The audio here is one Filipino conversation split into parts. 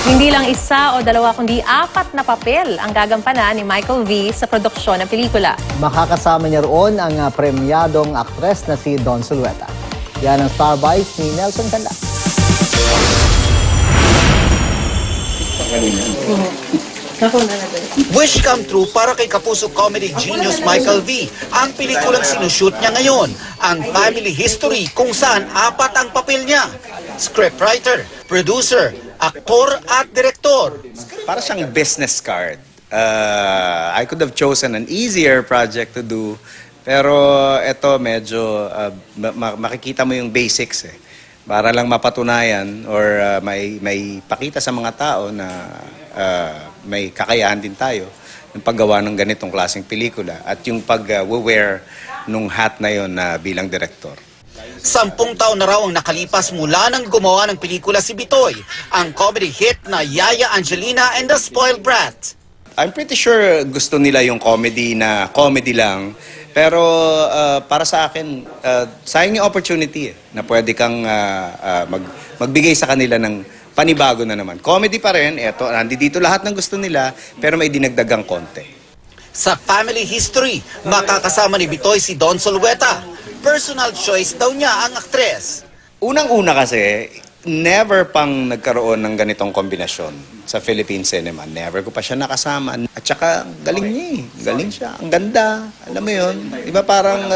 Hindi lang isa o dalawa kundi 4 na papel ang gagampanan ni Michael V sa produksyon ng pelikula. Makakasama niya roon ang premyadong aktres na si Don Zulueta. Yan ang Star Bites ni Nelson Canda. Wish come true para kay kapuso comedy genius Michael V. Ang pelikulang sinushoot niya ngayon, ang Family History, kung saan 4 ang papel niya. Scriptwriter, producer, aktor at direktor. Para siyang business card. I could have chosen an easier project to do, pero ito medyo makikita mo yung basics eh. Para lang mapatunayan or may pakita sa mga tao na may kakayahan din tayo ng paggawa ng ganitong klaseng pelikula at yung pag-wear nung hat na yon bilang direktor. 10 taon na raw ang nakalipas mula nang gumawa ng pelikula si Bitoy, ang comedy hit na Yaya Angelina and the Spoiled Brat. I'm pretty sure gusto nila yung comedy na comedy lang, pero para sa akin, sayang yung opportunity na pwede kang magbigay sa kanila ng panibago na naman. Comedy pa rin, eto, nandito lahat ng gusto nila, pero may dinagdagang konti. Sa Family History, makakasama ni Bitoy si Don Zulueta. Personal choice daw niya ang aktres. Unang-una kasi, never pang nagkaroon ng ganitong kombinasyon sa Philippine cinema. Never ko pa siya nakasama. At saka, galing niya eh. Galing siya. Ang ganda. Alam mo yun? Diba parang,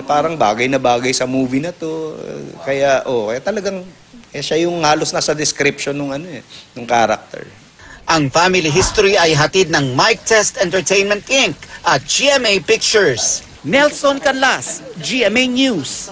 parang bagay na bagay sa movie na to. Kaya talagang, siya yung halos nasa description nung nung character. Ang Family History ay hatid ng Mic Test Entertainment Inc. at GMA Pictures. Nelson Canlas, GMA News.